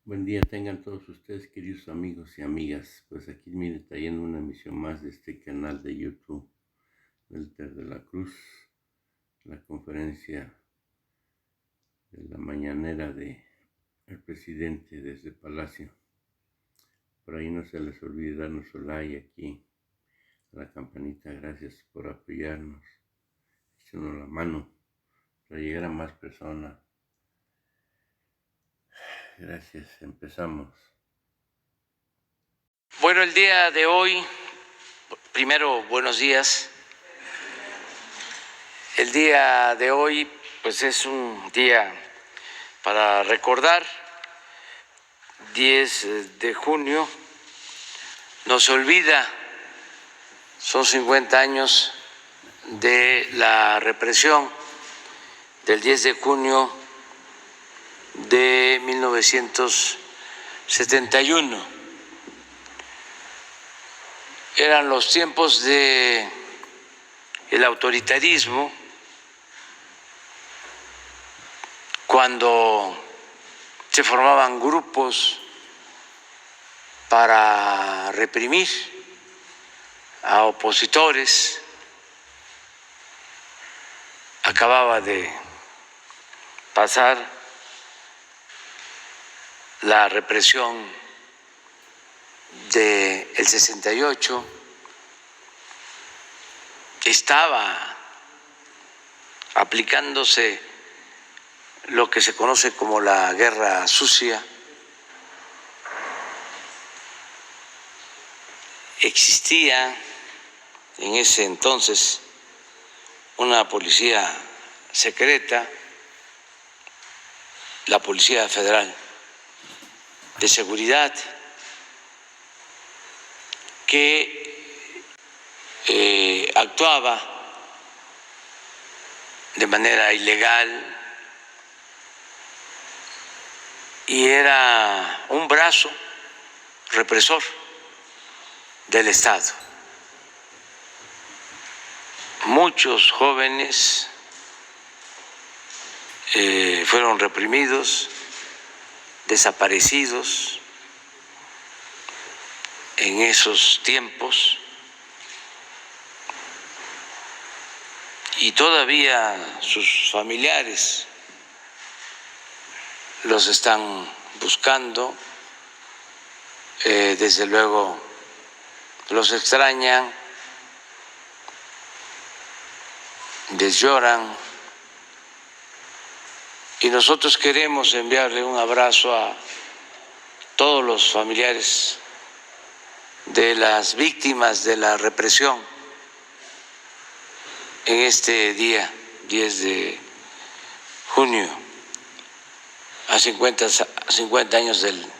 Buen día tengan todos ustedes, queridos amigos y amigas. Pues aquí miren, trayendo una emisión más de este canal de YouTube, Welter de la Cruz, la conferencia de la mañanera del presidente desde Palacio. Por ahí no se les olvide darnos su like aquí, a la campanita. Gracias por apoyarnos, échenos la mano para llegar a más personas. Gracias, empezamos. Bueno, el día de hoy, primero, buenos días. El día de hoy, pues es un día para recordar, 10 de junio, no se olvida, son 50 años de la represión del 10 de junio de 1971. Eran los tiempos del autoritarismo, cuando se formaban grupos para reprimir a opositores. Acababa de pasar la represión del 68, estaba aplicándose lo que se conoce como la guerra sucia. Existía en ese entonces una policía secreta, la Policía Federal de Seguridad, que actuaba de manera ilegal y era un brazo represor del Estado. Muchos jóvenes fueron reprimidos, desaparecidos en esos tiempos, y todavía sus familiares los están buscando, desde luego los extrañan, les lloran, y nosotros queremos enviarle un abrazo a todos los familiares de las víctimas de la represión en este día 10 de junio, a 50 años del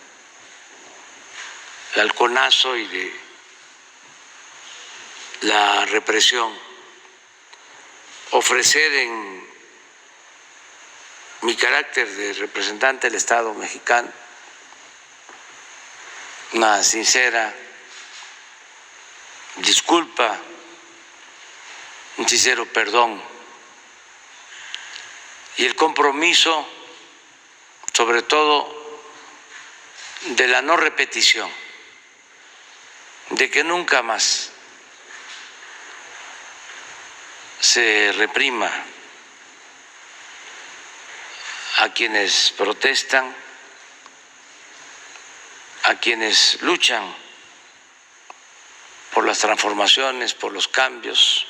halconazo y de la represión. Ofrecer en mi carácter de representante del Estado mexicano una sincera disculpa, un sincero perdón y el compromiso, sobre todo, de la no repetición, de que nunca más se reprima a quienes protestan, a quienes luchan por las transformaciones, por los cambios,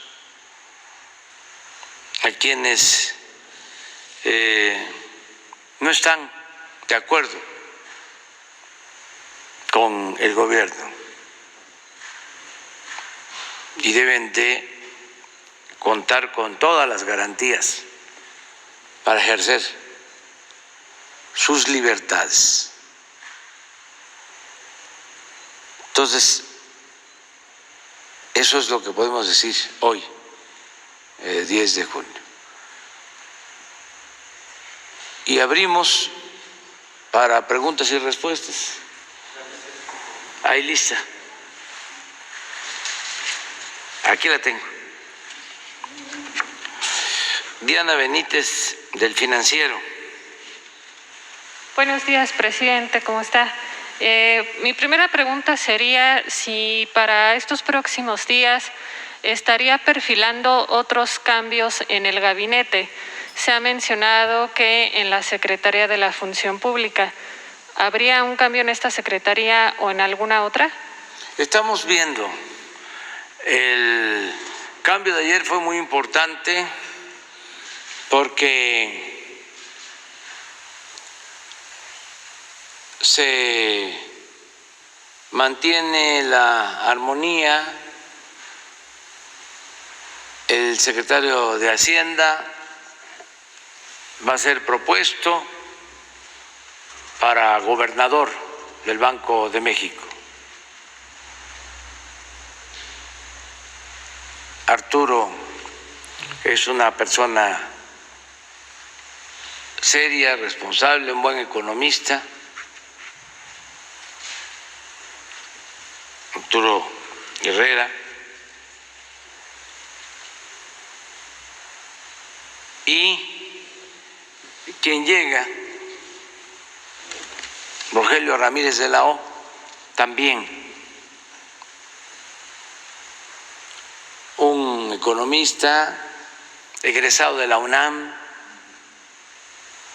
a quienes no están de acuerdo con el gobierno y deben de contar con todas las garantías para ejercer sus libertades. Entonces, eso es lo que podemos decir hoy, 10 de junio. Y abrimos para preguntas y respuestas. Ahí lista. Aquí la tengo. Diana Benítez, del Financiero. Buenos días, presidente. ¿Cómo está? Mi primera pregunta sería si para estos próximos días estaría perfilando otros cambios en el gabinete. Se ha mencionado que en la Secretaría de la Función Pública. ¿Habría un cambio en esta secretaría o en alguna otra? Estamos viendo. El cambio de ayer fue muy importante porque se mantiene la armonía. El secretario de Hacienda va a ser propuesto para gobernador del Banco de México. Arturo es una persona seria, responsable, un buen economista. Arturo Herrera. Y quien llega, Rogelio Ramírez de la O, también un economista egresado de la UNAM,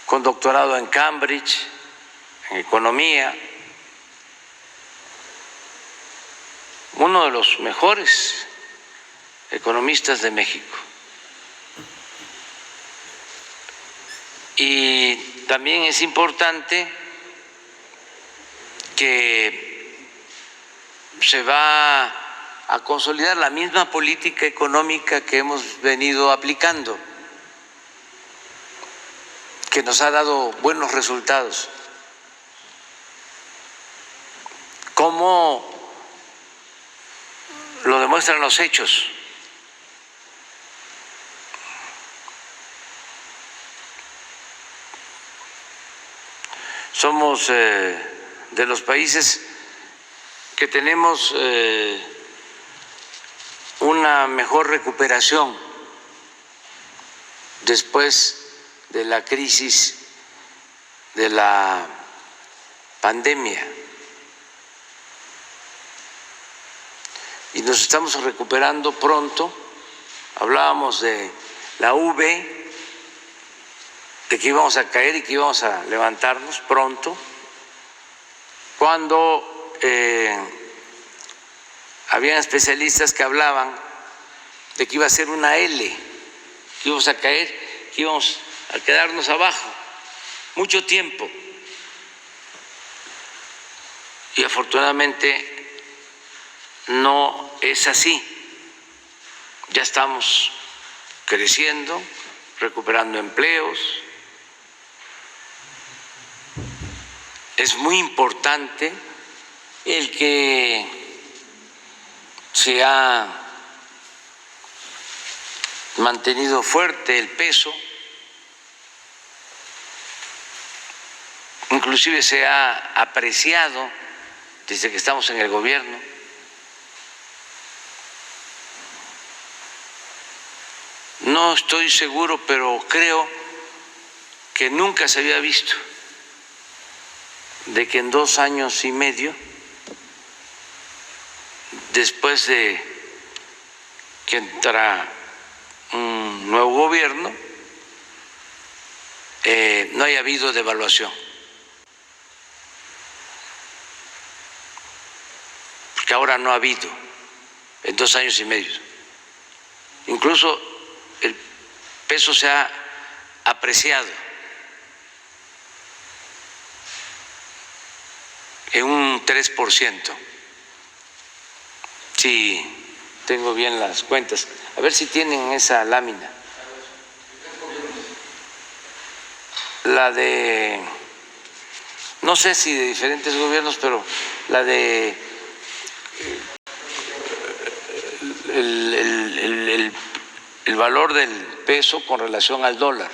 con doctorado en Cambridge, en economía, uno de los mejores economistas de México. Y también es importante que se va a consolidar la misma política económica que hemos venido aplicando, que nos ha dado buenos resultados, como lo demuestran los hechos. Somos de los países que tenemos una mejor recuperación después de la crisis de la pandemia. Y nos estamos recuperando pronto. Hablábamos de la V, de que íbamos a caer y que íbamos a levantarnos pronto, cuando había especialistas que hablaban de que iba a ser una L, que íbamos a caer, que íbamos a quedarnos abajo mucho tiempo. Y afortunadamente no es así. Ya estamos creciendo, recuperando empleos. Es muy importante el que se ha mantenido fuerte el peso, inclusive se ha apreciado desde que estamos en el gobierno. No estoy seguro, pero creo que nunca se había visto de que en 2 años y medio, después de que entra un nuevo gobierno, no haya habido devaluación. Porque ahora no ha habido en 2 años y medio. Incluso el peso se ha apreciado en un 3%. Si tengo bien las cuentas. A ver si tienen esa lámina. La de, no sé si de diferentes gobiernos, pero la de el valor del peso con relación al dólar.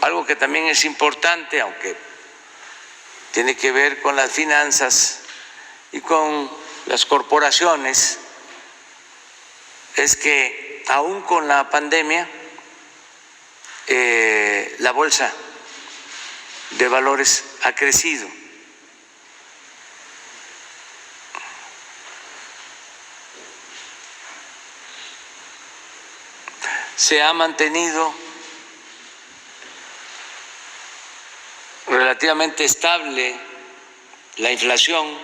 Algo que también es importante, aunque tiene que ver con las finanzas y con las corporaciones, es que aún con la pandemia la bolsa de valores ha crecido. Se ha mantenido relativamente estable la inflación.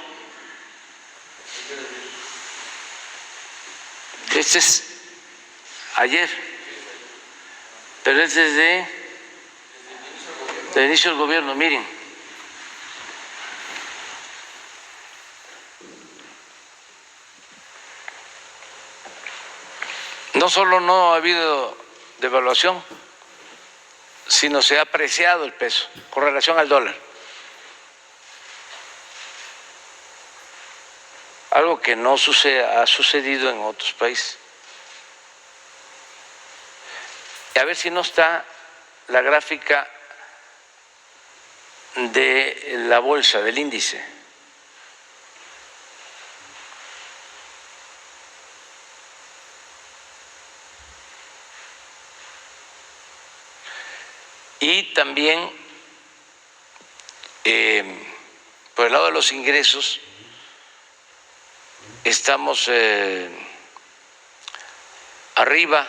Este es ayer, pero es desde el inicio del gobierno. Miren, no solo no ha habido devaluación, sino se ha apreciado el peso con relación al dólar. Algo que no ha sucedido en otros países. A ver si no está la gráfica de la bolsa, del índice. Y también, por el lado de los ingresos, estamos arriba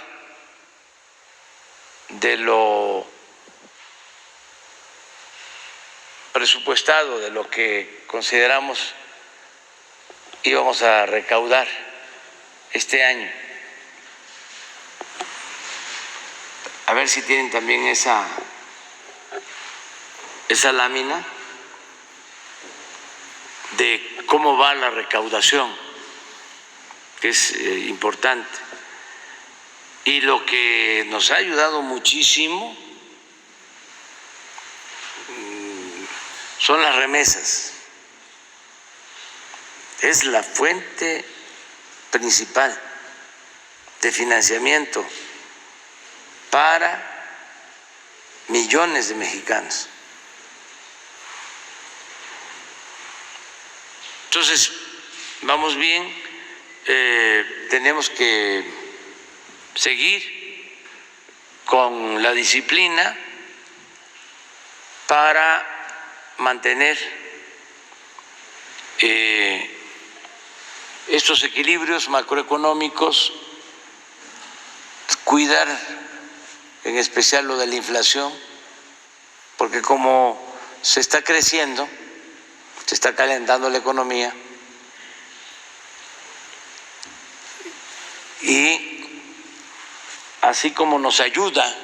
de lo presupuestado, de lo que consideramos íbamos a recaudar este año. A ver si tienen también esa lámina de cómo va la recaudación, que es importante. Y lo que nos ha ayudado muchísimo son las remesas. Es la fuente principal de financiamiento para millones de mexicanos. Entonces, vamos bien, tenemos que seguir con la disciplina para mantener estos equilibrios macroeconómicos, cuidar en especial lo de la inflación, porque como se está creciendo, se está calentando la economía y así como nos ayuda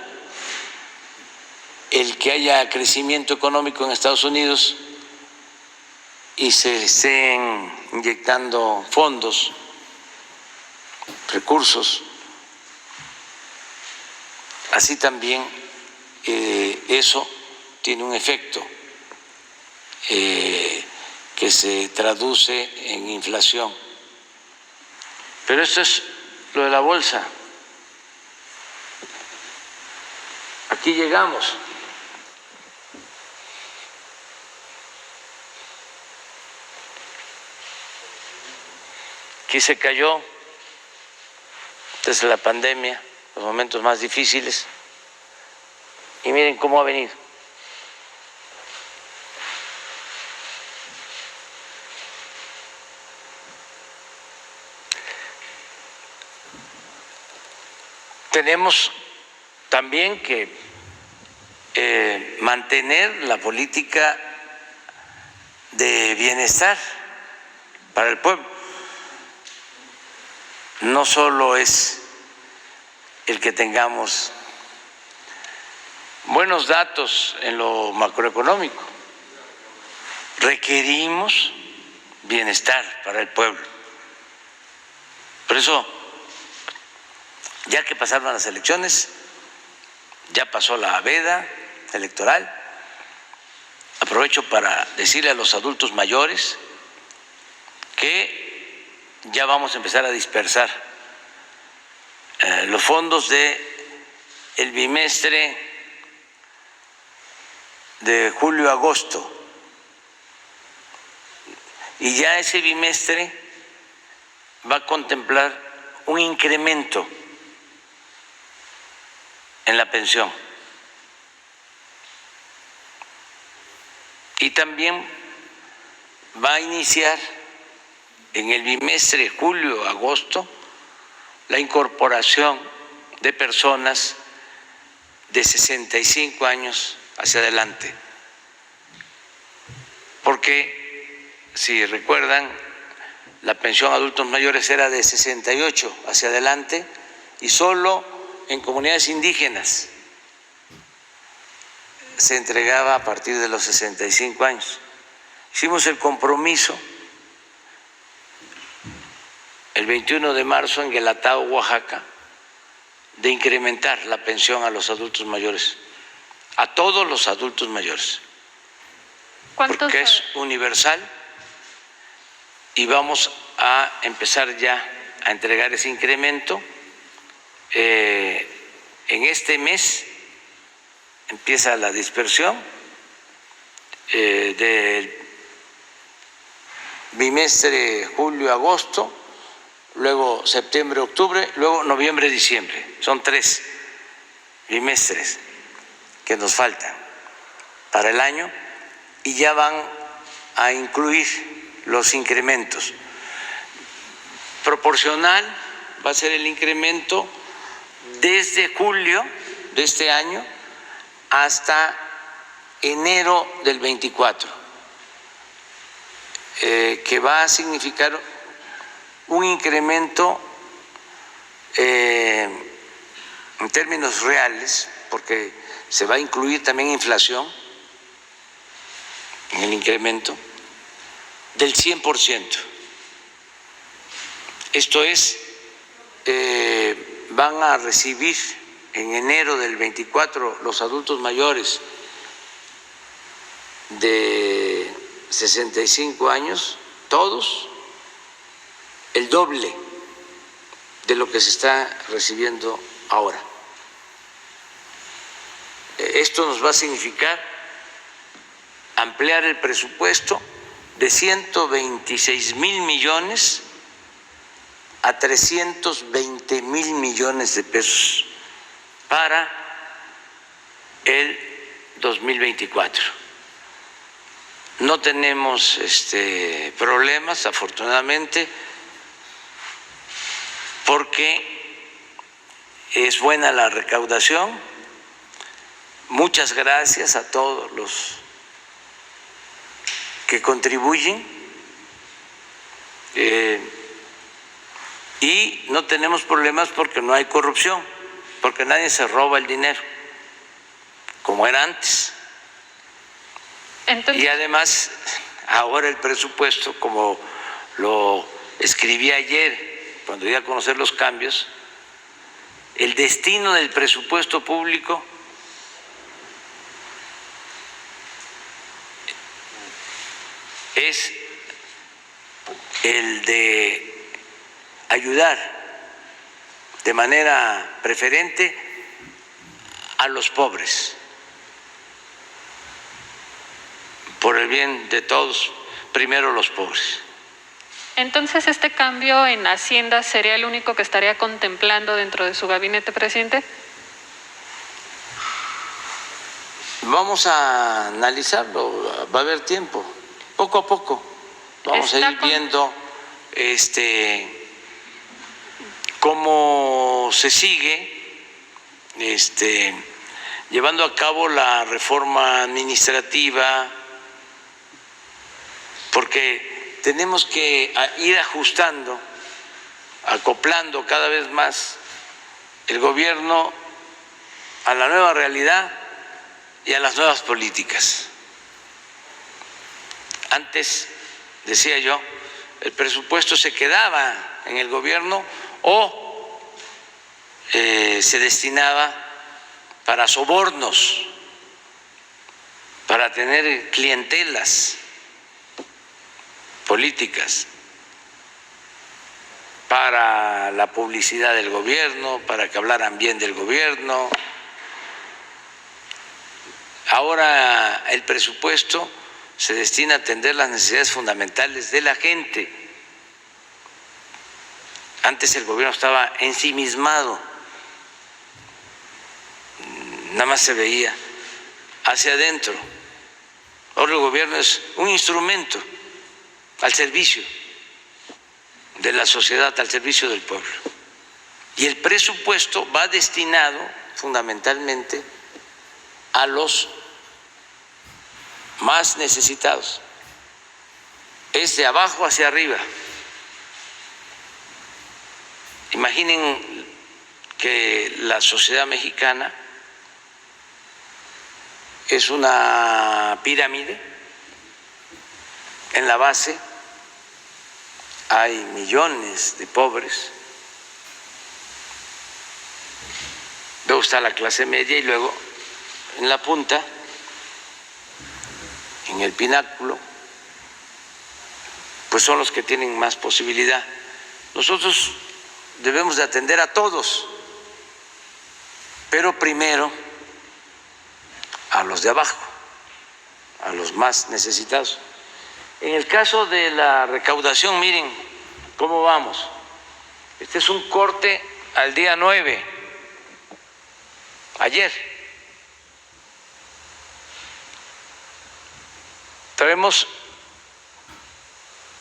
el que haya crecimiento económico en Estados Unidos y se estén inyectando fondos, recursos, así también eso tiene un efecto que se traduce en inflación. Pero esto es lo de la bolsa. Aquí llegamos. Aquí se cayó desde la pandemia, los momentos más difíciles, y miren cómo ha venido. Tenemos también que mantener la política de bienestar para el pueblo. No solo es el que tengamos buenos datos en lo macroeconómico, requerimos bienestar para el pueblo. Por eso, ya que pasaron las elecciones, ya pasó la veda electoral, aprovecho para decirle a los adultos mayores que ya vamos a empezar a dispersar los fondos del bimestre de julio-agosto, y ya ese bimestre va a contemplar un incremento en la pensión Y también va a iniciar en el bimestre julio-agosto la incorporación de personas de 65 años hacia adelante. Porque, si recuerdan, la pensión a adultos mayores era de 68 hacia adelante y solo en comunidades indígenas se entregaba a partir de los 65 años. Hicimos el compromiso el 21 de marzo en Guelatao, Oaxaca, de incrementar la pensión a los adultos mayores, a todos los adultos mayores, porque es universal y vamos a empezar ya a entregar ese incremento. En este mes empieza la dispersión del bimestre julio-agosto, luego septiembre-octubre, luego noviembre-diciembre. Son 3 bimestres que nos faltan para el año y ya van a incluir los incrementos. Proporcional va a ser el incremento desde julio de este año hasta enero del 24, que va a significar un incremento en términos reales, porque se va a incluir también inflación en el incremento, del 100%. Esto es, van a recibir en enero del 24 los adultos mayores de 65 años, todos, el doble de lo que se está recibiendo ahora. Esto nos va a significar ampliar el presupuesto de 126,000 millones a 320,000 millones de pesos para el 2024. No tenemos problemas, afortunadamente, porque es buena la recaudación. Muchas gracias a todos los que contribuyen y no tenemos problemas porque no hay corrupción, porque nadie se roba el dinero, como era antes. Entonces, y además, ahora el presupuesto, como lo escribí ayer, cuando di a conocer los cambios, el destino del presupuesto público es el de ayudar de manera preferente a los pobres, por el bien de todos, primero los pobres. entonces, ¿este cambio en Hacienda sería el único que estaría contemplando dentro de su gabinete, presidente? Vamos a analizarlo, va a haber tiempo, poco a poco. Vamos a ir viendo cómo se sigue llevando a cabo la reforma administrativa, porque tenemos que ir ajustando, acoplando cada vez más el gobierno a la nueva realidad y a las nuevas políticas. Antes, decía yo, el presupuesto se quedaba en el gobierno o se destinaba para sobornos, para tener clientelas políticas, para la publicidad del gobierno, para que hablaran bien del gobierno. Ahora el presupuesto se destina a atender las necesidades fundamentales de la gente. Antes el gobierno estaba ensimismado, nada más se veía hacia adentro, Ahora el gobierno es un instrumento al servicio de la sociedad, al servicio del pueblo. Y el presupuesto va destinado fundamentalmente a los más necesitados. Es de abajo hacia arriba. Imaginen que la sociedad mexicana es una pirámide. En la base hay millones de pobres. Luego está la clase media y luego en la punta, en el pináculo, pues son los que tienen más posibilidad. Nosotros debemos de atender a todos, pero primero a los de abajo, a los más necesitados. En el caso de la recaudación, miren cómo vamos. Este es un corte al día 9, ayer. Traemos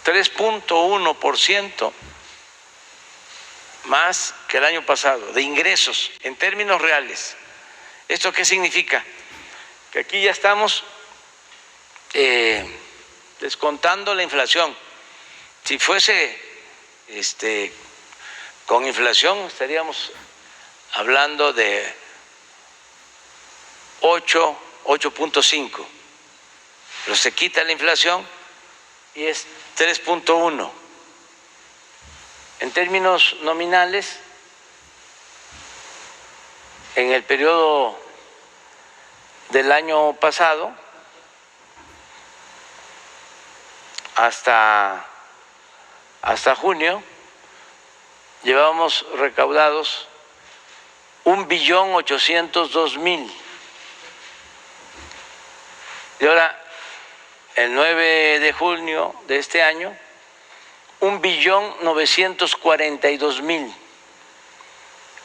3.1% más que el año pasado de ingresos en términos reales. ¿Esto qué significa? Que aquí ya estamos descontando la inflación. Si fuese con inflación estaríamos hablando de 8.5, pero se quita la inflación y es 3.1. En términos nominales, en el periodo del año pasado hasta junio llevábamos recaudados 1.802.000.000. Y ahora, el 9 de junio de este año, 1.942.000.000,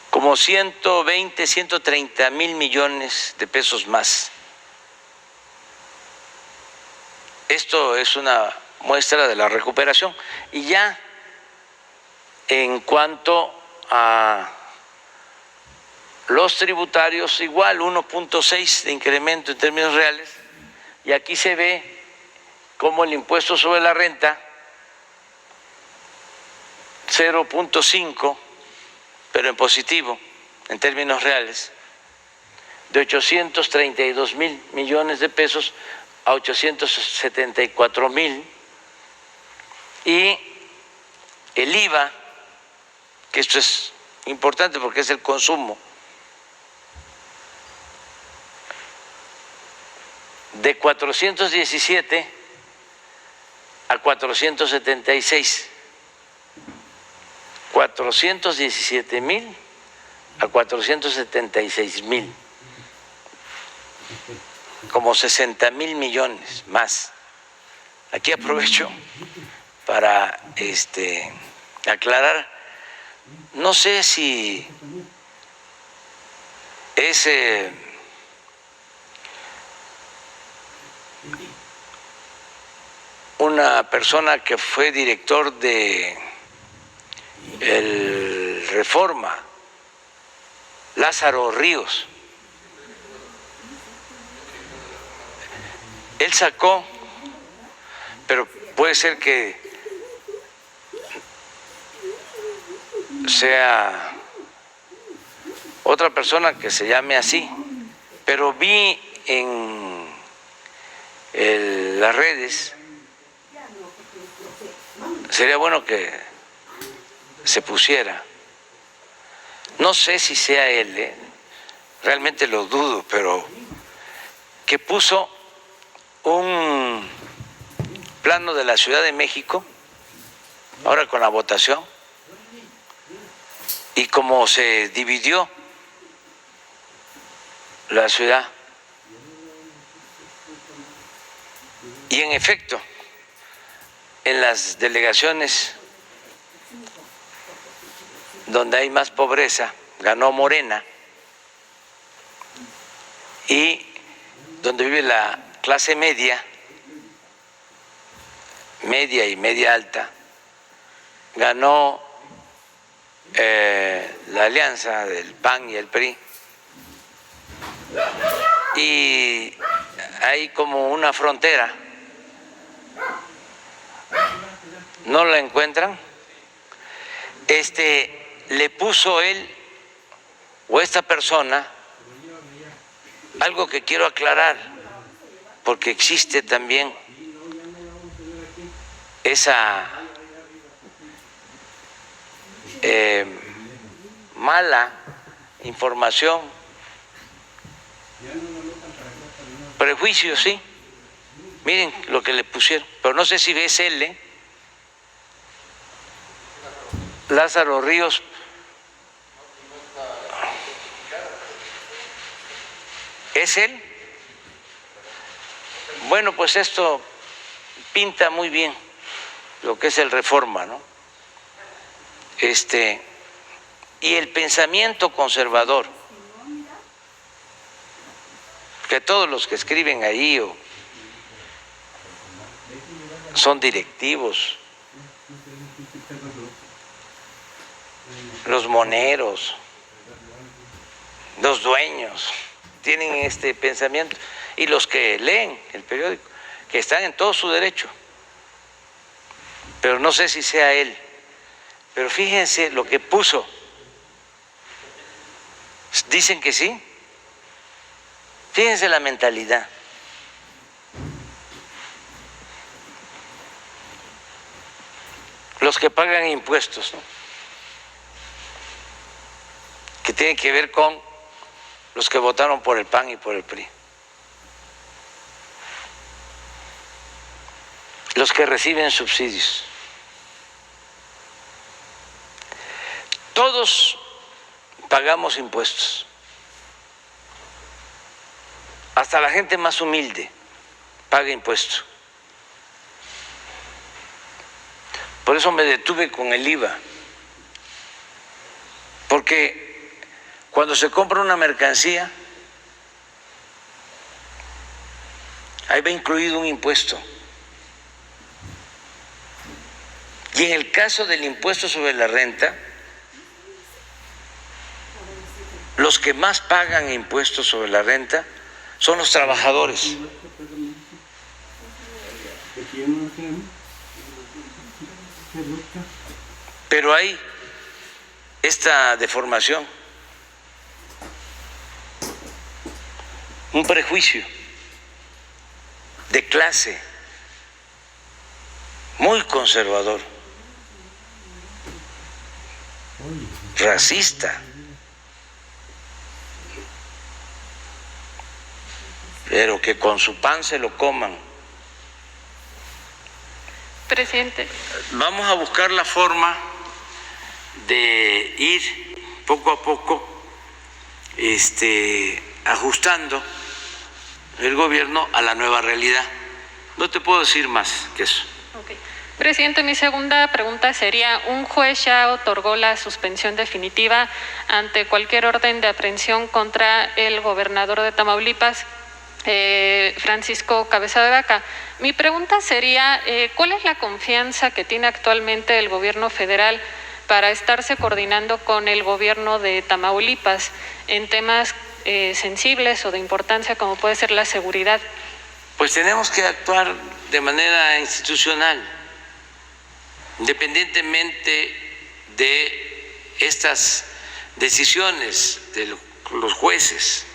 como 120, 130.000 millones de pesos más. Esto es una muestra de la recuperación. Y ya en cuanto a los tributarios, igual 1.6 de incremento en términos reales, y aquí se ve cómo el impuesto sobre la renta 0.5, pero en positivo en términos reales, de 832.000 millones de pesos a 874.000, y el IVA, que esto es importante porque es el consumo, de 417 a 476, 417.000 a 476.000, como 60.000 millones más. Aquí aprovecho para aclarar, no sé si es una persona que fue director de el Reforma, Lázaro Ríos. Él sacó, pero puede ser que sea otra persona que se llame así, pero vi en las redes, sería bueno que se pusiera, no sé si sea él, realmente lo dudo, pero que puso un plano de la Ciudad de México, ahora con la votación, y cómo se dividió la ciudad. Y en efecto, en las delegaciones donde hay más pobreza, ganó Morena, y donde vive la clase media, media y media alta, ganó la alianza del PAN y el PRI, y hay como una frontera, no la encuentran. Le puso él o esta persona algo que quiero aclarar, porque existe también esa mala información, prejuicio, sí. Miren lo que le pusieron, pero no sé si es él, Lázaro Ríos. ¿Es él? Bueno, pues esto pinta muy bien lo que es el Reforma, ¿no? Y el pensamiento conservador, que todos los que escriben ahí son directivos, los moneros, los dueños, tienen este pensamiento, y los que leen el periódico, que están en todo su derecho, pero no sé si sea él. Pero fíjense lo que puso. Dicen que sí. Fíjense la mentalidad. Los que pagan impuestos, ¿no? Que tienen que ver con los que votaron por el PAN y por el PRI. Los que reciben subsidios. Todos pagamos impuestos, hasta la gente más humilde paga impuestos. Por eso me detuve con el IVA, porque cuando se compra una mercancía, ahí va incluido un impuesto. Y en el caso del impuesto sobre la renta, los que más pagan impuestos sobre la renta son los trabajadores. Pero hay esta deformación, un prejuicio de clase muy conservador, racista. Pero que con su pan se lo coman. Presidente. Vamos a buscar la forma de ir poco a poco ajustando el gobierno a la nueva realidad. No te puedo decir más que eso. Okay. Presidente, mi segunda pregunta sería, un juez ya otorgó la suspensión definitiva ante cualquier orden de aprehensión contra el gobernador de Tamaulipas, Francisco Cabeza de Vaca. Mi pregunta sería, ¿cuál es la confianza que tiene actualmente el gobierno federal para estarse coordinando con el gobierno de Tamaulipas en temas sensibles o de importancia como puede ser la seguridad? Pues tenemos que actuar de manera institucional, independientemente de estas decisiones de los jueces,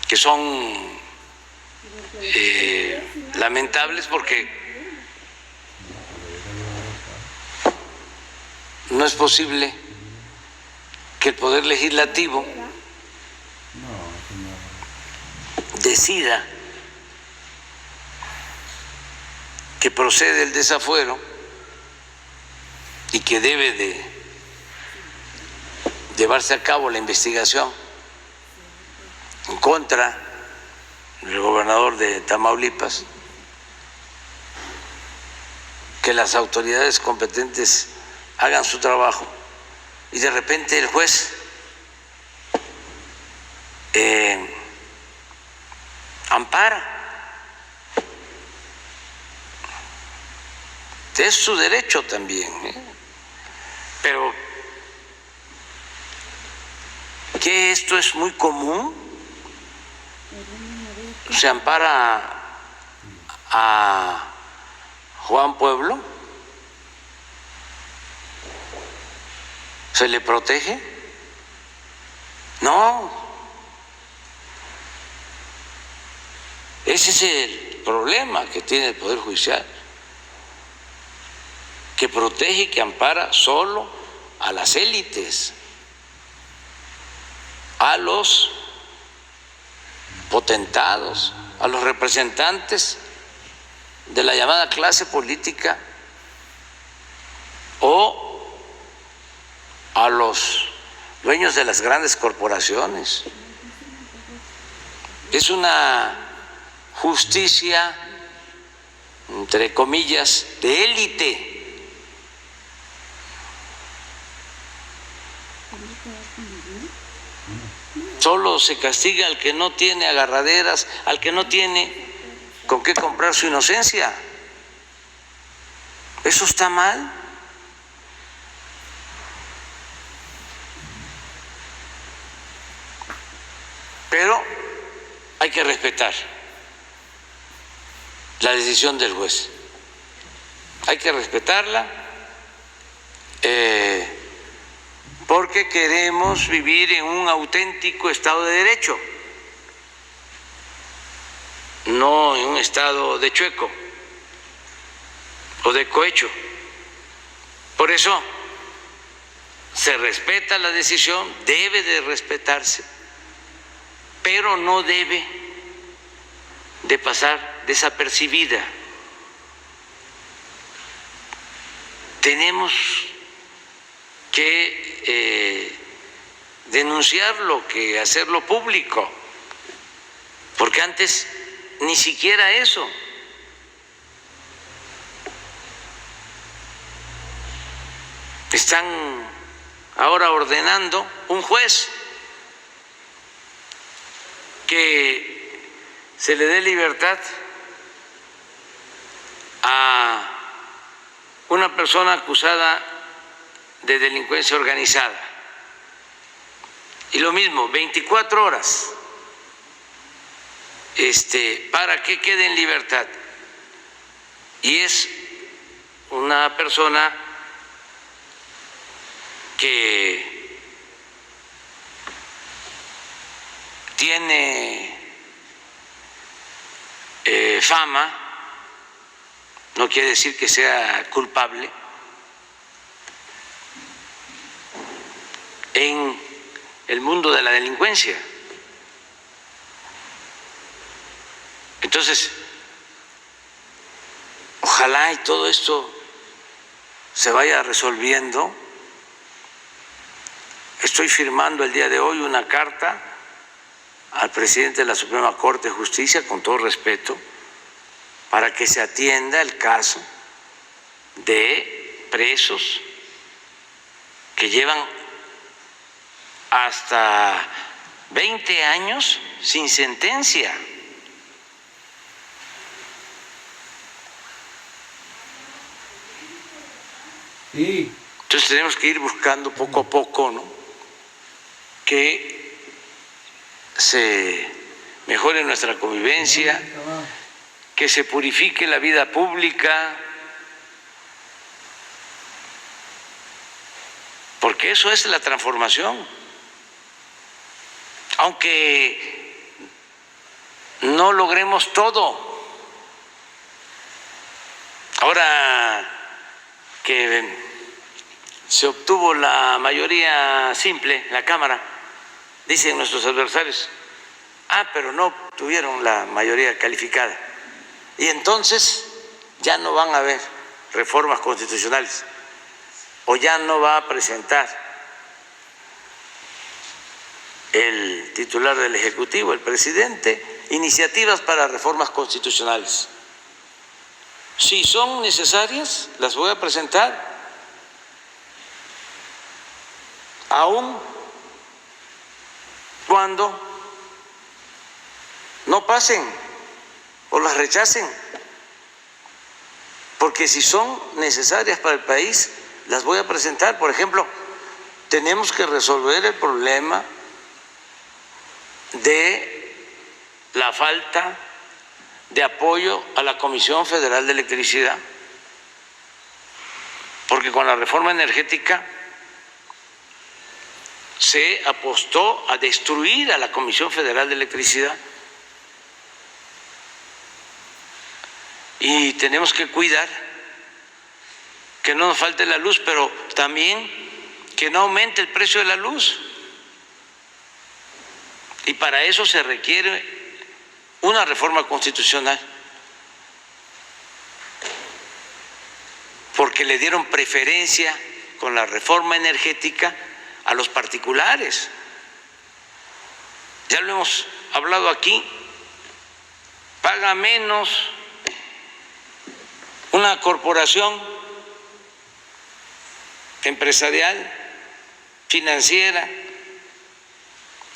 que son lamentables porque no es posible que el Poder Legislativo decida que procede el desafuero y que debe de llevarse a cabo la investigación en contra del gobernador de Tamaulipas, que las autoridades competentes hagan su trabajo y de repente el juez ampara Es su derecho también, ¿eh? Pero que esto es muy común, se ampara a Juan Pueblo, se le protege. No, ese es el problema que tiene el Poder Judicial, que protege y que ampara solo a las élites, a los potentados, a los representantes de la llamada clase política o a los dueños de las grandes corporaciones. Es una justicia, entre comillas, de élite. Solo se castiga al que no tiene agarraderas, al que no tiene con qué comprar su inocencia. Eso está mal. Pero hay que respetar la decisión del juez. Hay que respetarla porque queremos vivir en un auténtico Estado de Derecho, no en un estado de chueco o de cohecho. Por eso se respeta la decisión, debe de respetarse, pero no debe de pasar desapercibida. Tenemos que denunciarlo, que hacerlo público, porque antes ni siquiera eso. Están ahora ordenando un juez que se le dé libertad a una persona acusada de delincuencia organizada. Y lo mismo, 24 horas para que quede en libertad. Y es una persona que tiene fama, no quiere decir que sea culpable, en el mundo de la delincuencia. Entonces, ojalá y todo esto se vaya resolviendo. Estoy firmando el día de hoy una carta al presidente de la Suprema Corte de Justicia, con todo respeto, para que se atienda el caso de presos que llevan hasta 20 años sin sentencia. Sí. Entonces tenemos que ir buscando poco a poco, ¿no?, que se mejore nuestra convivencia, que se purifique la vida pública, porque eso es la transformación. Aunque no logremos todo, ahora que se obtuvo la mayoría simple en la Cámara, dicen nuestros adversarios, pero no tuvieron la mayoría calificada, y entonces ya no van a haber reformas constitucionales, o ya no va a presentar el titular del Ejecutivo, el presidente, iniciativas para reformas constitucionales. Si son necesarias, las voy a presentar, aun cuando no pasen o las rechacen. porque si son necesarias para el país, las voy a presentar. Por ejemplo, tenemos que resolver el problema de la falta de apoyo a la Comisión Federal de Electricidad, porque con la reforma energética se apostó a destruir a la Comisión Federal de Electricidad y tenemos que cuidar que no nos falte la luz, pero también que no aumente el precio de la luz. Y para eso se requiere una reforma constitucional, porque le dieron preferencia con la reforma energética a los particulares. Ya lo hemos hablado aquí, paga menos una corporación empresarial, financiera,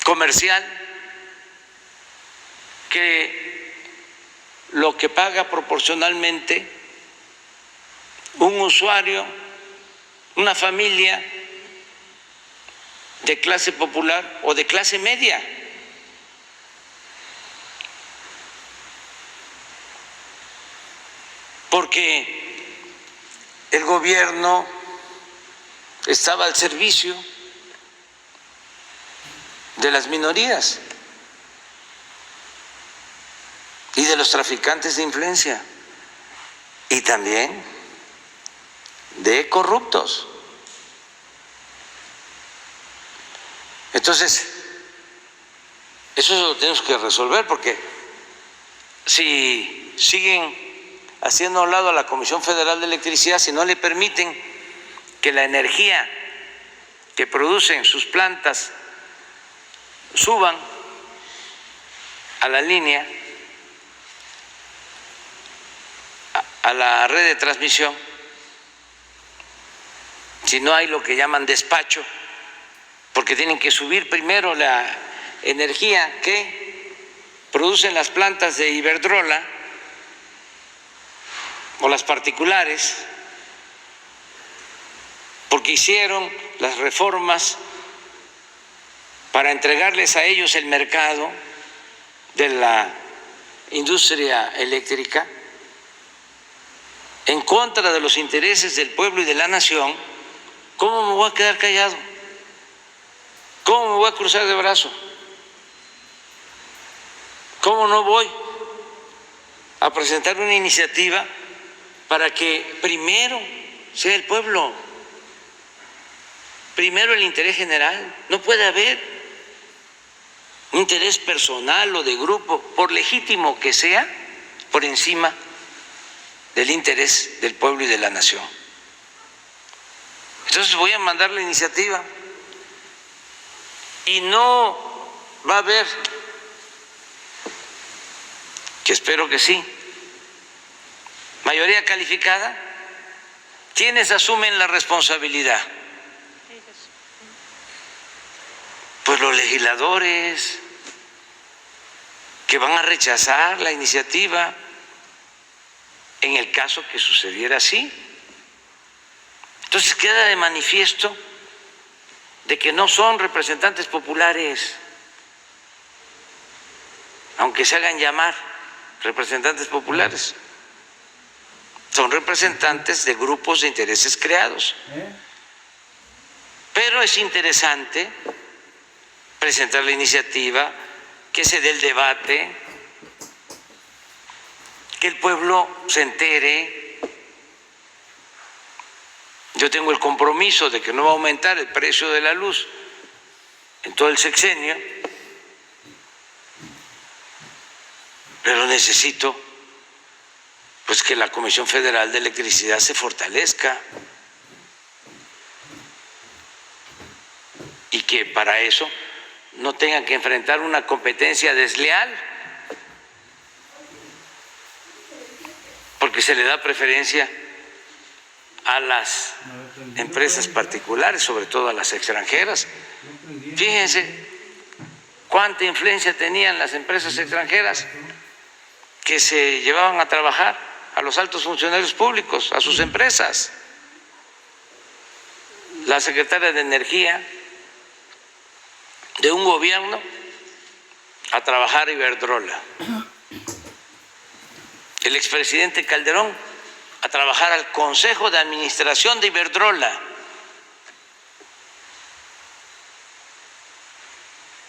comercial, que lo que paga proporcionalmente un usuario, una familia de clase popular o de clase media. Porque el gobierno estaba al servicio de las minorías y de los traficantes de influencia y también de corruptos. Entonces, eso lo tenemos que resolver, porque si siguen haciendo a un lado a la Comisión Federal de Electricidad, si no le permiten que la energía que producen sus plantas suban a la línea, a la red de transmisión, si no hay lo que llaman despacho, porque tienen que subir primero la energía que producen las plantas de Iberdrola o las particulares, porque hicieron las reformas para entregarles a ellos el mercado de la industria eléctrica en contra de los intereses del pueblo y de la nación. ¿Cómo me voy a quedar callado? ¿Cómo me voy a cruzar de brazo? ¿Cómo no voy a presentar una iniciativa para que primero sea el pueblo, primero el interés general? No puede haber un interés personal o de grupo, por legítimo que sea, por encima del interés del pueblo y de la nación. Entonces voy a mandar la iniciativa y no va a haber, que espero que sí, mayoría calificada. ¿Quiénes asumen la responsabilidad? Pues los legisladores, que van a rechazar la iniciativa en el caso que sucediera así. Entonces queda de manifiesto de que no son representantes populares, aunque se hagan llamar representantes populares. Son representantes de grupos de intereses creados. Pero es interesante presentar la iniciativa, que se dé el debate, que el pueblo se entere. Yo tengo el compromiso de que no va a aumentar el precio de la luz en todo el sexenio, pero necesito pues que la Comisión Federal de Electricidad se fortalezca y que para eso no tengan que enfrentar una competencia desleal, porque se le da preferencia a las empresas particulares, sobre todo a las extranjeras. Fíjense cuánta influencia tenían las empresas extranjeras que se llevaban a trabajar a los altos funcionarios públicos, a sus empresas. La secretaria de Energía de un gobierno a trabajar a Iberdrola. El expresidente Calderón a trabajar al Consejo de Administración de Iberdrola.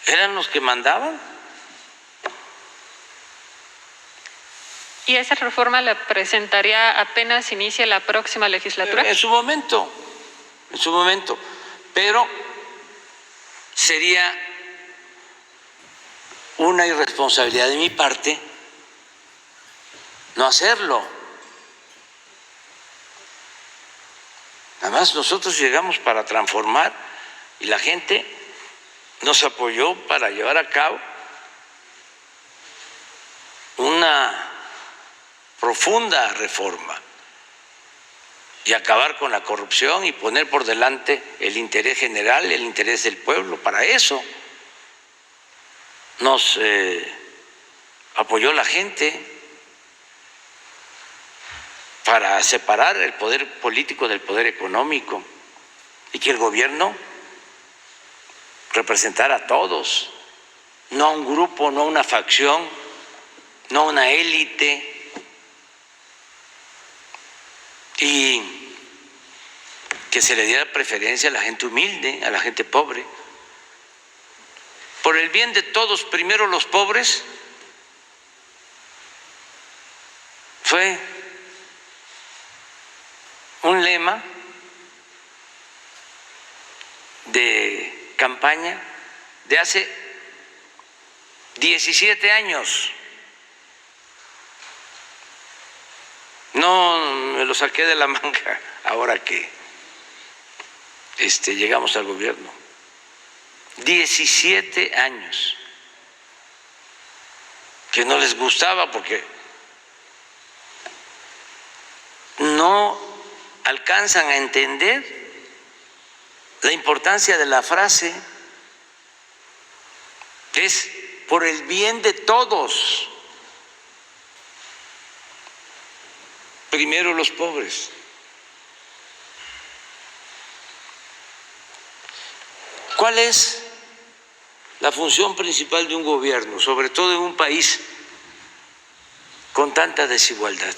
¿Eran los que mandaban? ¿Y esa reforma la presentaría apenas inicie la próxima legislatura? En su momento, pero sería una irresponsabilidad de mi parte no hacerlo. Además, nosotros llegamos para transformar y la gente nos apoyó para llevar a cabo una profunda reforma y acabar con la corrupción y poner por delante el interés general, el interés del pueblo. Para eso nos apoyó la gente, para separar el poder político del poder económico y que el gobierno representara a todos, no a un grupo, no a una facción, no a una élite, y que se le diera preferencia a la gente humilde, a la gente pobre. Por el bien de todos, primero los pobres, fue un lema de campaña de hace 17 años. No me lo saqué de la manga ahora que llegamos al gobierno. 17 años que no les gustaba porque no alcanzan a entender la importancia de la frase. Es por el bien de todos. Primero los pobres. ¿Cuál es la función principal de un gobierno, sobre todo en un país con tanta desigualdad?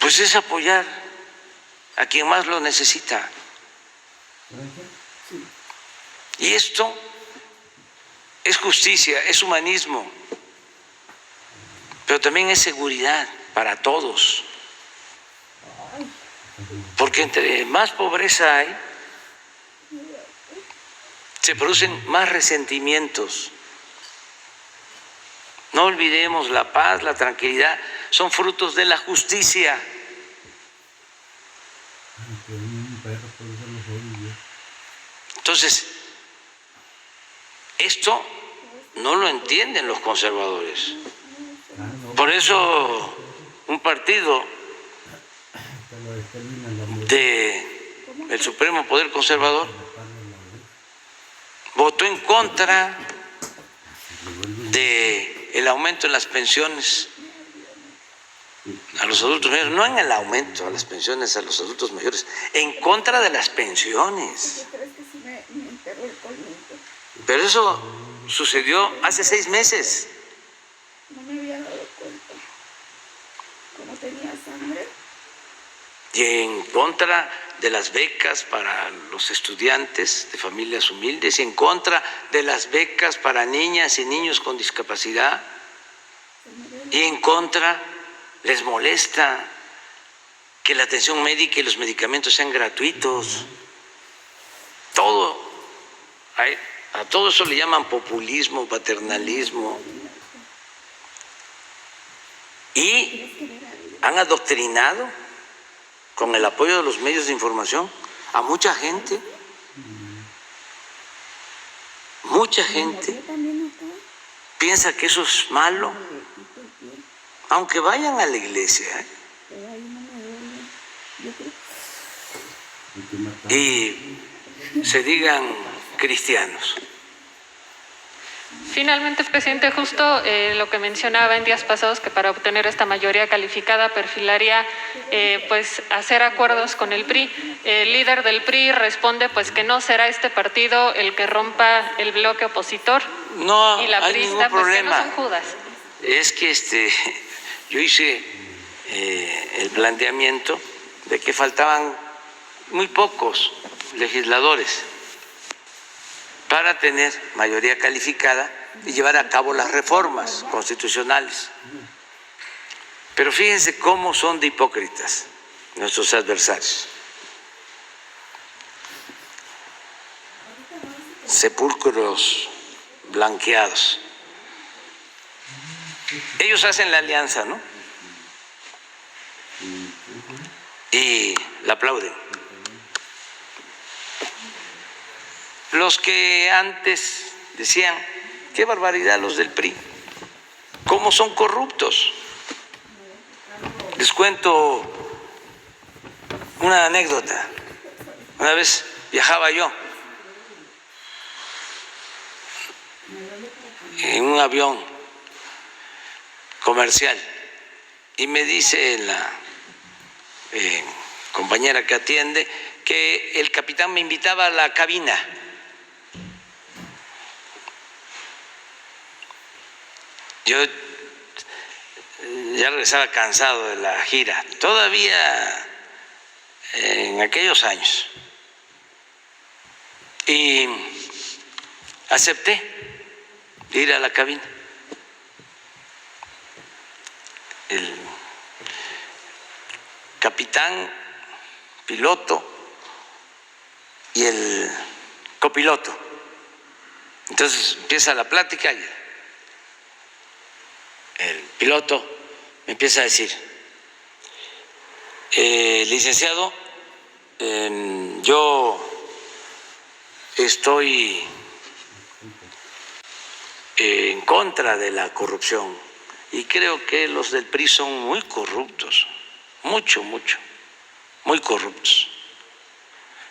Pues es apoyar a quien más lo necesita. Y esto es justicia, es humanismo, pero también es seguridad para todos. Porque entre más pobreza hay, se producen más resentimientos. No olvidemos, la paz, la tranquilidad son frutos de la justicia. Entonces, esto no lo entienden los conservadores. Por eso un partido del Supremo Poder Conservador votó en contra del aumento en las pensiones a los adultos mayores, no en el aumento a las pensiones a los adultos mayores, en contra de las pensiones. Pero eso sucedió hace 6 meses. No me había dado cuenta. ¿Cómo tenía sangre? Y en contra de las becas para los estudiantes de familias humildes y en contra de las becas para niñas y niños con discapacidad y en contra, les molesta que la atención médica y los medicamentos sean gratuitos. A todo eso le llaman populismo, paternalismo. Y han adoctrinado con el apoyo de los medios de información a mucha gente. Mucha gente piensa que eso es malo, aunque vayan a la iglesia y se digan cristianos. Finalmente, presidente, justo lo que mencionaba en días pasados, que para obtener esta mayoría calificada perfilaría pues hacer acuerdos con el PRI. El líder del PRI responde pues que no será este partido el que rompa el bloque opositor. No y la hay priista, ningún pues, que no problema. son Judas. Es que yo hice el planteamiento de que faltaban muy pocos legisladores para tener mayoría calificada y llevar a cabo las reformas constitucionales. Pero fíjense cómo son de hipócritas nuestros adversarios. Sepulcros blanqueados. Ellos hacen la alianza, ¿no? Y la aplauden. Los que antes decían, qué barbaridad los del PRI, cómo son corruptos. Les cuento una anécdota. Una vez viajaba yo en un avión comercial y me dice la compañera que atiende que el capitán me invitaba a la cabina. Yo ya regresaba cansado de la gira, todavía en aquellos años, y acepté ir a la cabina. El capitán, piloto y el copiloto. Entonces empieza la plática y el piloto me empieza a decir, licenciado, yo estoy en contra de la corrupción y creo que los del PRI son muy corruptos, mucho, muy corruptos.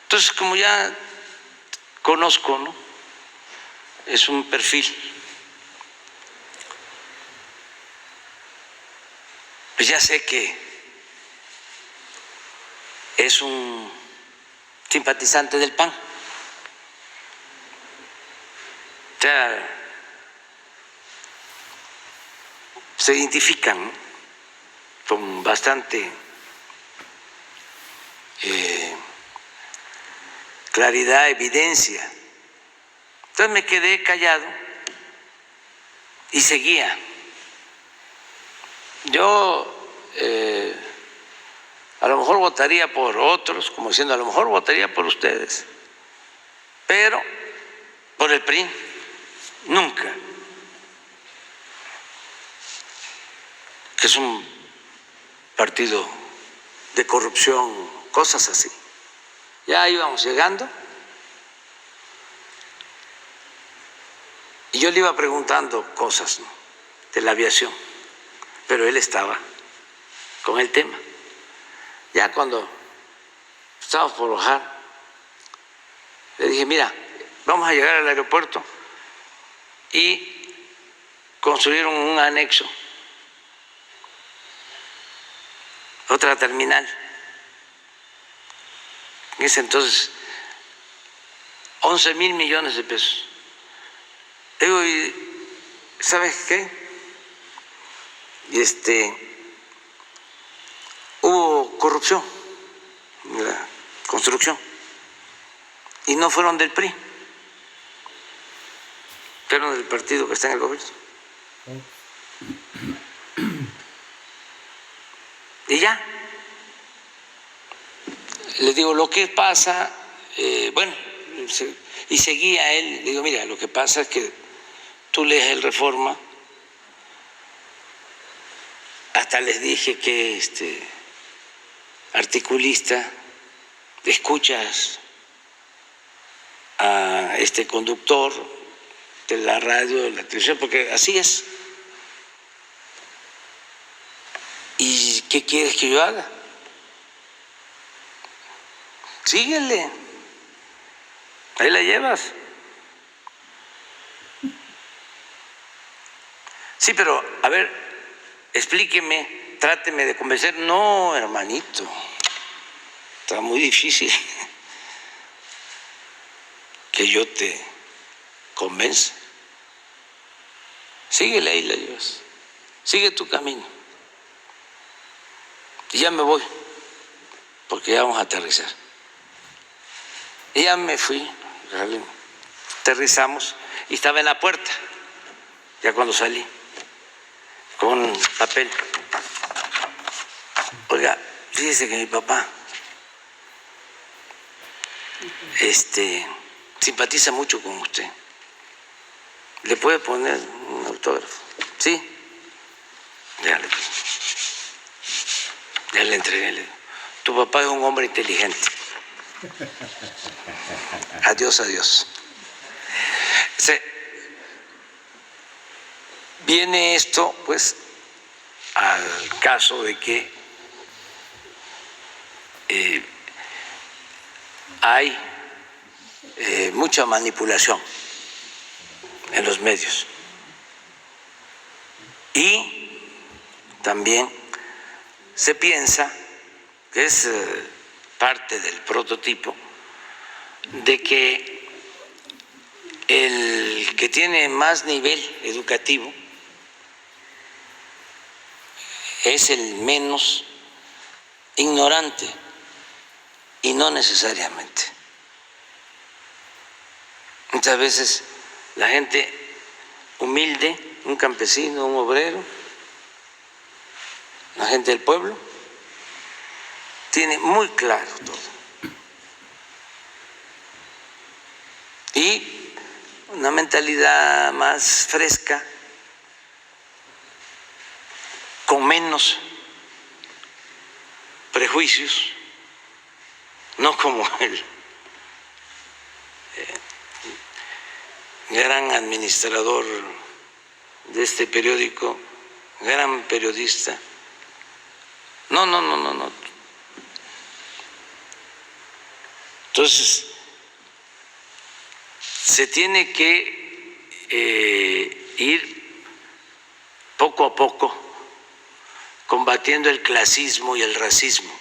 Entonces, como ya conozco, ¿no? Es un perfil. Pues ya sé que es un simpatizante del PAN. O sea, se identifican, ¿no?, con bastante claridad, evidencia. Entonces me quedé callado y seguía. Yo a lo mejor votaría por otros, como diciendo, a lo mejor votaría por ustedes, pero por el PRI nunca, que es un partido de corrupción, cosas así. Ya íbamos llegando y yo le iba preguntando cosas, ¿no?, de la aviación, pero él estaba con el tema. Ya cuando estábamos por bajar, le dije, mira, vamos a llegar al aeropuerto y construyeron un anexo, otra terminal. En ese entonces, 11,000 millones de pesos. Digo, ¿y sabes qué? Hubo corrupción en la construcción y no fueron del PRI, fueron del partido que está en el gobierno. Y ya, le digo, lo que pasa, bueno, y seguía él, le digo, mira, lo que pasa es que tú lees el Reforma, hasta les dije que articulista, escuchas a este conductor de la radio, de la televisión, porque así es. ¿Y qué quieres que yo haga? Síguele, ahí la llevas. Sí, pero a ver, explíqueme, tráteme de convencer. No, hermanito, está muy difícil que yo te convenza. Síguele ahí, la llevas. Sigue tu camino. Y ya me voy, porque ya vamos a aterrizar. Y ya me fui, aterrizamos y estaba en la puerta, ya cuando salí, con papel. Oiga, fíjese que mi papá simpatiza mucho con usted. ¿Le puede poner un autógrafo? ¿Sí? Ya le entregué. Tu papá es un hombre inteligente. Adiós, adiós. Viene esto, pues, al caso de que hay mucha manipulación en los medios y también se piensa que es parte del prototipo de que el que tiene más nivel educativo es el menos ignorante, y no necesariamente. Muchas veces la gente humilde, un campesino, un obrero, la gente del pueblo, tiene muy claro todo. Y una mentalidad más fresca, con menos prejuicios, no como el gran administrador de este periódico, gran periodista. No. Entonces, se tiene que ir poco a poco combatiendo el clasismo y el racismo.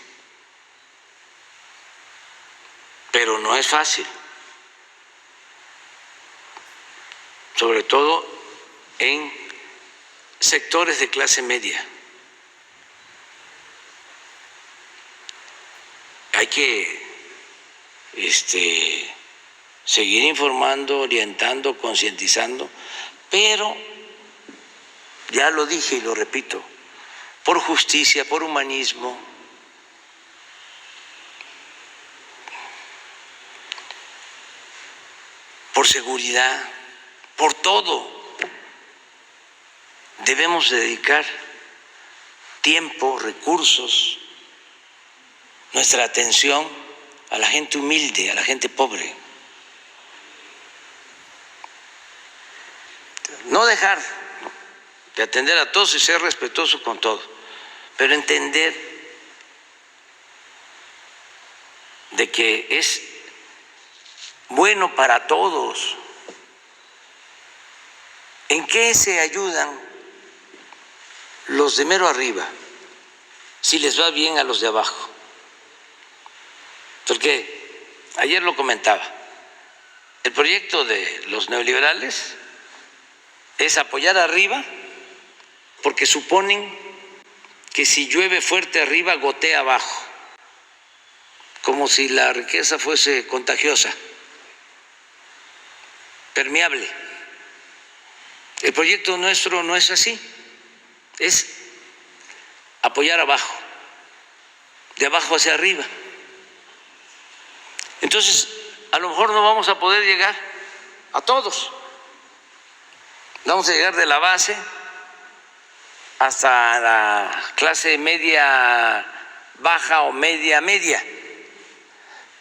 Pero no es fácil, sobre todo en sectores de clase media. Hay que seguir informando, orientando, concientizando, pero ya lo dije y lo repito, por justicia, por humanismo, por seguridad, por todo, debemos dedicar tiempo, recursos, nuestra atención a la gente humilde, a la gente pobre. No dejar de atender a todos y ser respetuoso con todo, pero entender de que es bueno para todos. ¿En qué se ayudan los de mero arriba si les va bien a los de abajo? Porque ayer lo comentaba, el proyecto de los neoliberales es apoyar arriba porque suponen que si llueve fuerte arriba gotea abajo, como si la riqueza fuese contagiosa, permeable. El proyecto nuestro no es así, es apoyar abajo, de abajo hacia arriba. Entonces, a lo mejor no vamos a poder llegar a todos, vamos a llegar de la base hasta la clase media baja o media media,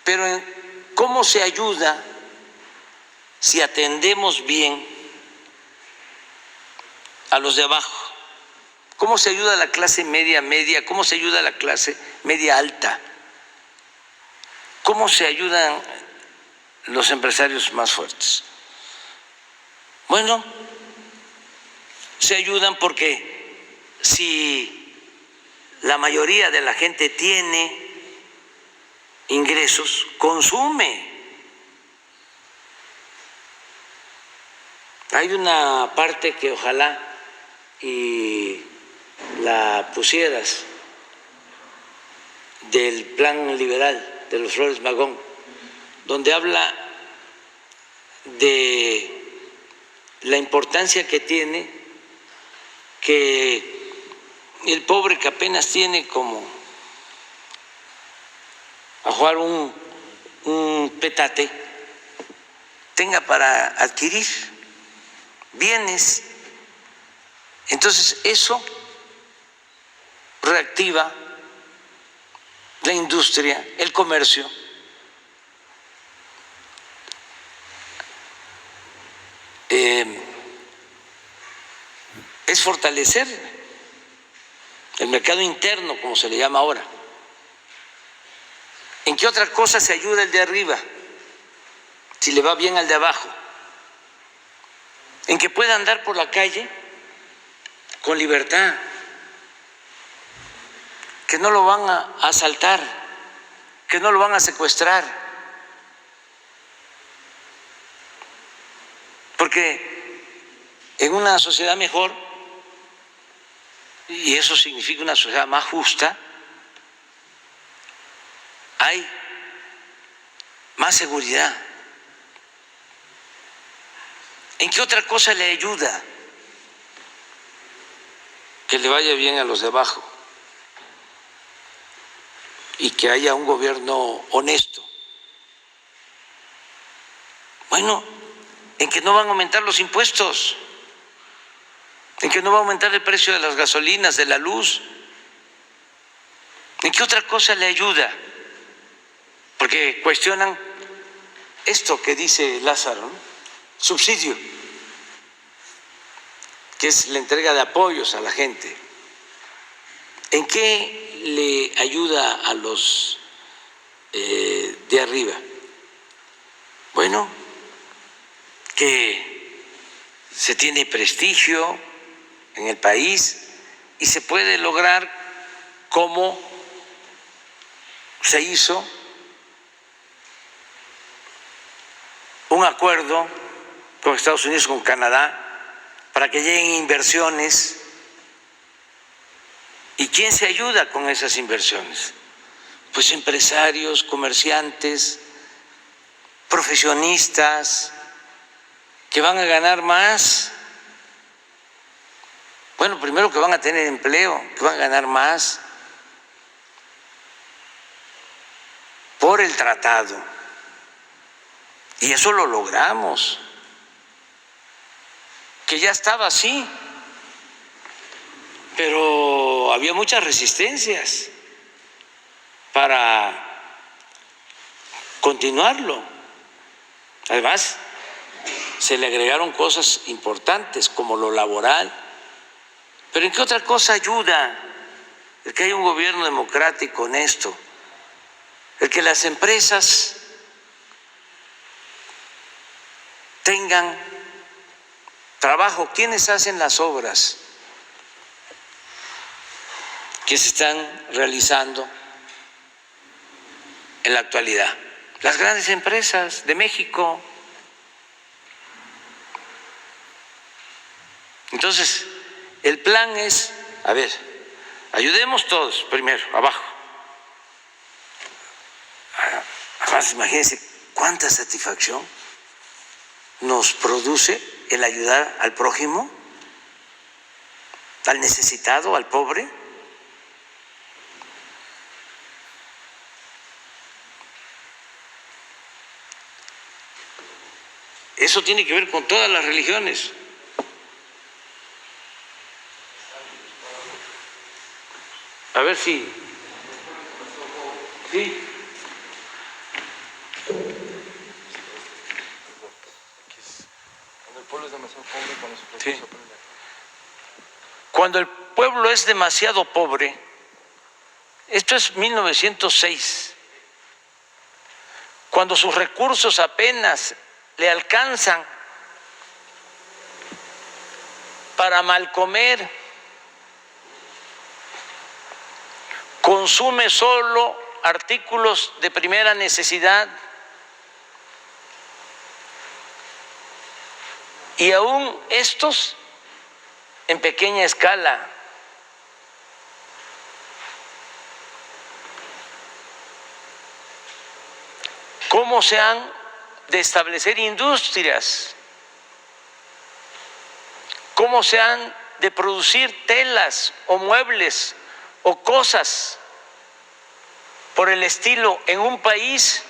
pero ¿cómo se ayuda si atendemos bien a los de abajo? ¿Cómo se ayuda a la clase media media? ¿Cómo se ayuda a la clase media alta? ¿Cómo se ayudan los empresarios más fuertes? Bueno, se ayudan porque si la mayoría de la gente tiene ingresos, consume. Hay una parte que ojalá y la pusieras del plan liberal de los Flores Magón, donde habla de la importancia que tiene que el pobre que apenas tiene como a jugar un petate tenga para adquirir bienes. Entonces eso reactiva la industria, el comercio. Es fortalecer el mercado interno, como se le llama ahora. ¿En qué otra cosa se ayuda el de arriba si le va bien al de abajo? En que pueda andar por la calle con libertad, que no lo van a asaltar, que no lo van a secuestrar, porque en una sociedad mejor, y eso significa una sociedad más justa, hay más seguridad. ¿En qué otra cosa le ayuda que le vaya bien a los de abajo y que haya un gobierno honesto? Bueno, en que no van a aumentar los impuestos, en que no va a aumentar el precio de las gasolinas, de la luz. ¿En qué otra cosa le ayuda? Porque cuestionan esto que dice Lázaro, ¿no? Subsidio, que es la entrega de apoyos a la gente. ¿En qué le ayuda a los de arriba? Bueno, que se tiene prestigio en el país y se puede lograr como se hizo un acuerdo con Estados Unidos, con Canadá, para que lleguen inversiones. ¿Y quién se ayuda con esas inversiones? Pues empresarios, comerciantes, profesionistas, que van a ganar más. Bueno, primero que van a tener empleo, que van a ganar más por el tratado. Y eso lo logramos, que ya estaba así, pero había muchas resistencias para continuarlo. Además, se le agregaron cosas importantes como lo laboral. Pero ¿en qué otra cosa ayuda el que haya un gobierno democrático honesto? El que las empresas tengan trabajo. ¿Quiénes hacen las obras que se están realizando en la actualidad? Las grandes empresas de México. Entonces, el plan es, a ver, ayudemos todos primero, abajo. Además, imagínense cuánta satisfacción nos produce el ayudar al prójimo, al necesitado, al pobre. Eso tiene que ver con todas las religiones. A ver si... Sí. Sí. Cuando el pueblo es demasiado pobre, esto es 1906, cuando sus recursos apenas le alcanzan para mal comer, consume solo artículos de primera necesidad y aún estos en pequeña escala. ¿Cómo se han de establecer industrias? ¿Cómo se han de producir telas o muebles o cosas por el estilo en un país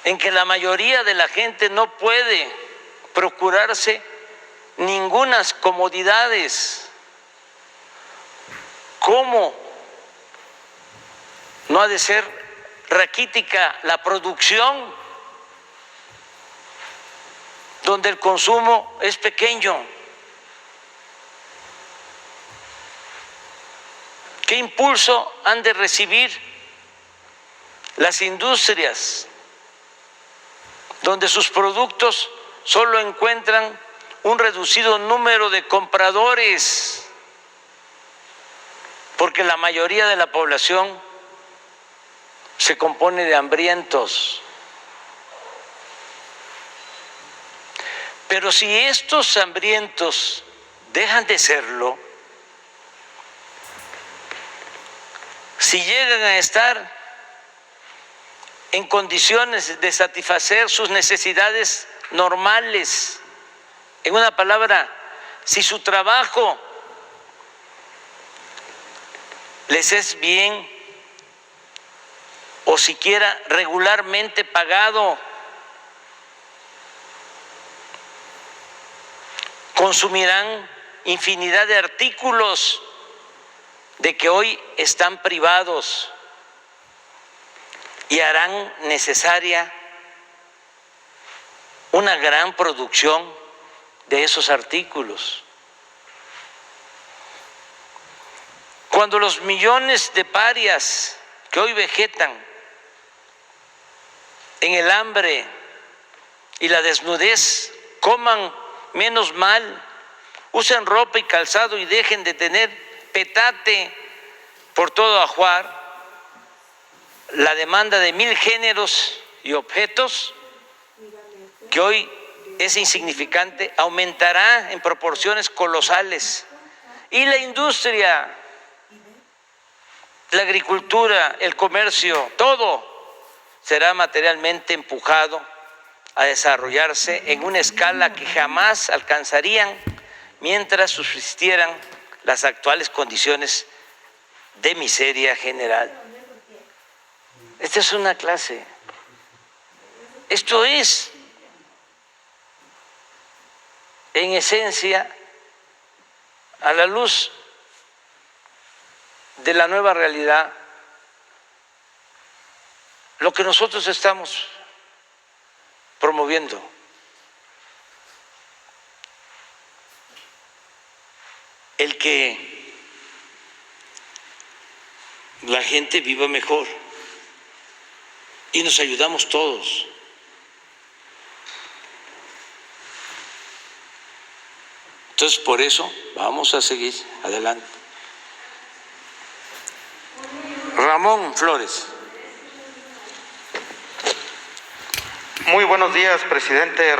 en que la mayoría de la gente no puede procurarse ningunas comodidades? ¿Cómo no ha de ser raquítica la producción donde el consumo es pequeño? ¿Qué impulso han de recibir las industrias donde sus productos solo encuentran un reducido número de compradores? Porque la mayoría de la población se compone de hambrientos. Pero si estos hambrientos dejan de serlo, si llegan a estar en condiciones de satisfacer sus necesidades normales, en una palabra, si su trabajo les es bien o siquiera regularmente pagado, consumirán infinidad de artículos de que hoy están privados y harán necesaria una gran producción de esos artículos. Cuando los millones de parias que hoy vegetan en el hambre y la desnudez coman menos mal, usen ropa y calzado y dejen de tener petate por todo ajuar, la demanda de 1000 géneros y objetos, que hoy es insignificante, aumentará en proporciones colosales. Y la industria, la agricultura, el comercio, todo será materialmente empujado a desarrollarse en una escala que jamás alcanzarían mientras subsistieran las actuales condiciones de miseria general. Esta es una clase. Esto es, en esencia, a la luz de la nueva realidad, lo que nosotros estamos promoviendo. El que la gente viva mejor y nos ayudamos todos. Entonces, por eso vamos a seguir adelante. Ramón Flores. Muy buenos días, presidente.